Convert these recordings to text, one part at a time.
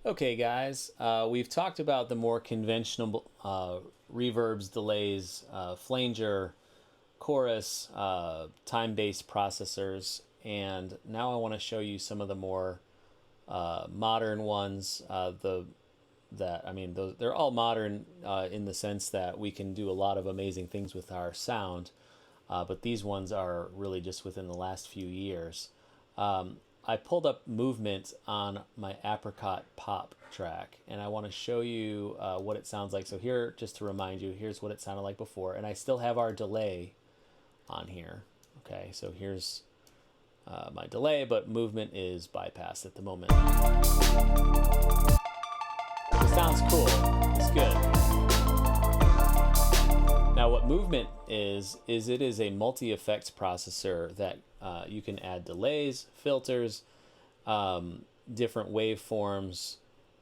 Okay, guys, we've talked about the more conventional reverbs, delays, flanger, chorus, time-based processors, and now I want to show you some of the more modern ones. They're all modern in the sense that we can do a lot of amazing things with our sound, but these ones are really just within the last few years. I pulled up movement on my Apricot Pop track, and I want to show you what it sounds like. So here, just to remind you, here's what it sounded like before, and I still have our delay on here. Okay, so here's my delay, but movement is bypassed at the moment. It sounds cool. It's good. Now, what movement is it is a multi-effects processor that you can add delays, filters, different waveforms,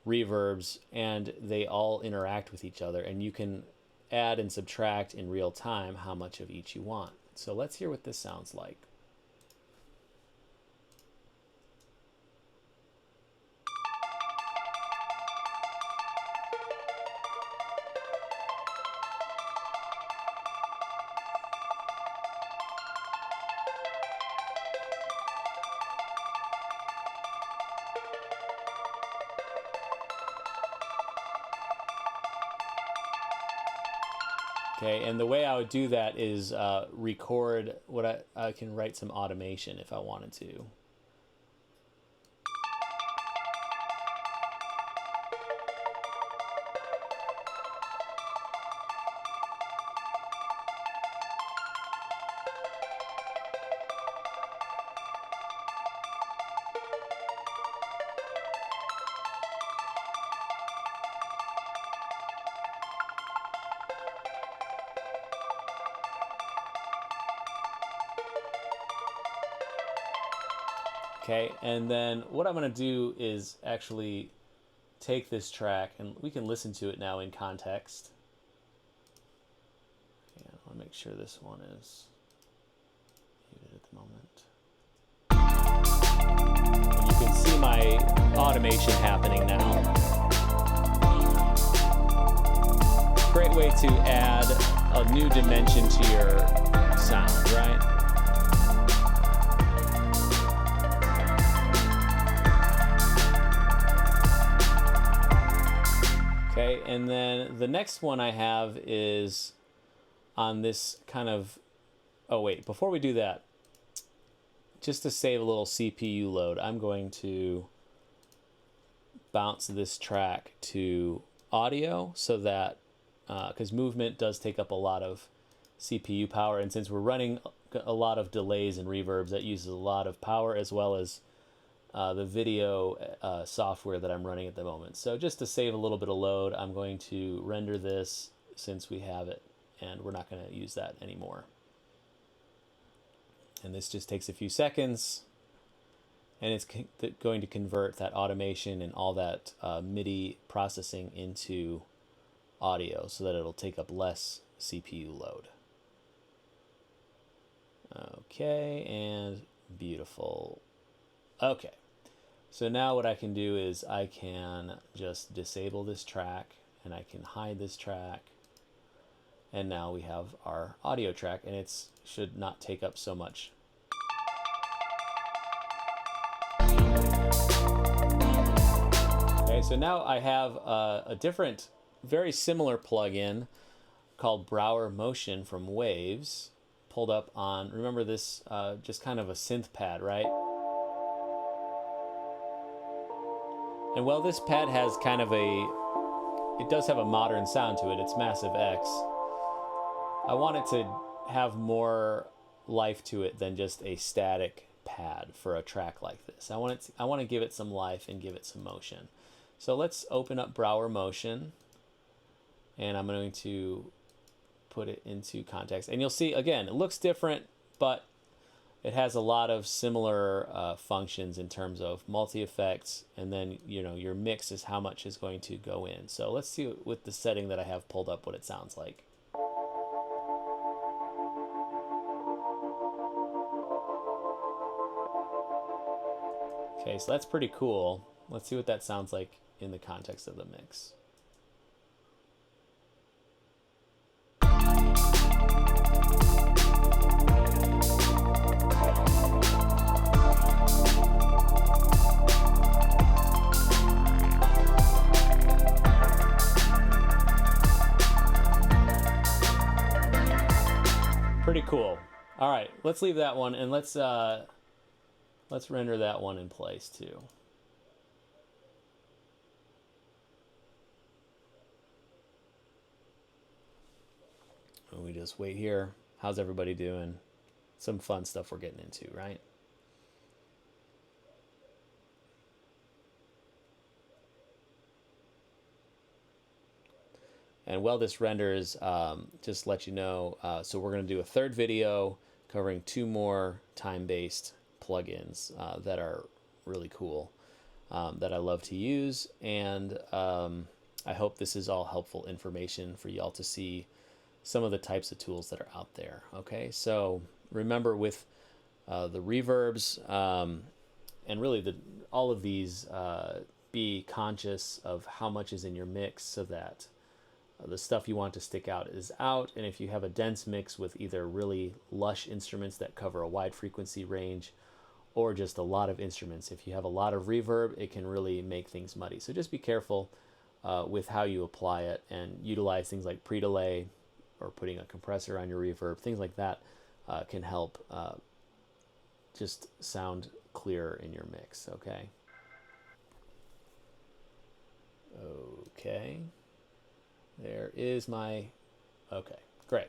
reverbs, and they all interact with each other, and you can add and subtract in real time how much of each you want. So let's hear what this sounds like. Okay, and the way I would do that is record what I can write some automation if I wanted to. Okay, and then what I'm going to do is actually take this track, and we can listen to it now in context. Okay, I want to make sure this one is muted at the moment. And you can see my automation happening now. Great way to add a new dimension to your sound, right? Okay, and then the next one I have is on this kind of, oh wait, before we do that, just to save a little CPU load, I'm going to bounce this track to audio so that, because movement does take up a lot of CPU power, and since we're running a lot of delays and reverbs, that uses a lot of power, as well as the video software that I'm running at the moment. So just to save a little bit of load, I'm going to render this since we have it, and we're not going to use that anymore. And this just takes a few seconds, and it's going to convert that automation and all that MIDI processing into audio so that it'll take up less CPU load. Okay, and beautiful. Okay, so now what I can do is I can just disable this track, and I can hide this track, and now we have our audio track, and it should not take up so much. Okay, so now I have a different, very similar plugin called Brauer Motion from Waves pulled up on, remember this, just kind of a synth pad, right? And while this pad has kind of it does have a modern sound to it, it's Massive X, I want it to have more life to it than just a static pad for a track like this. I want to give it some life and give it some motion. So let's open up Brauer Motion, and I'm going to put it into context. And you'll see, again, it looks different, but it has a lot of similar functions in terms of multi-effects, and then your mix is how much is going to go in. So let's see with the setting that I have pulled up what it sounds like. Okay, so that's pretty cool. Let's see what that sounds like in the context of the mix. Pretty cool. All right, let's leave that one, and let's render that one in place too. And we just wait here. How's everybody doing? Some fun stuff we're getting into, right? And while this renders, just let you know, so we're going to do a third video covering 2 more time-based plugins that are really cool, that I love to use. And I hope this is all helpful information for y'all to see some of the types of tools that are out there. Okay, so remember with the reverbs and really all of these, be conscious of how much is in your mix so that the stuff you want to stick out is out. And if you have a dense mix with either really lush instruments that cover a wide frequency range or just a lot of instruments, if you have a lot of reverb, it can really make things muddy. So just be careful with how you apply it, and utilize things like pre-delay or putting a compressor on your reverb. Things like that can help just sound clearer in your mix. Okay. Okay. There is my, okay, great.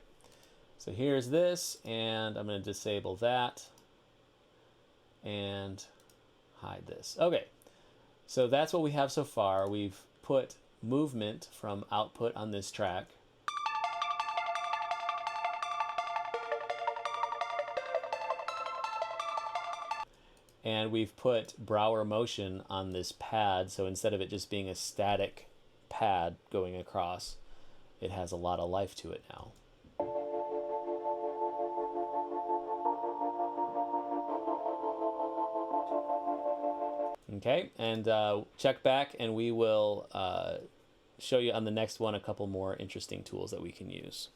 So here's this, and I'm going to disable that and hide this. Okay, so that's what we have so far. We've put movement from output on this track. And we've put Brauer Motion on this pad, so instead of it just being a static pad going across, it has a lot of life to it now. Okay, and check back, and we will show you on the next one a couple more interesting tools that we can use.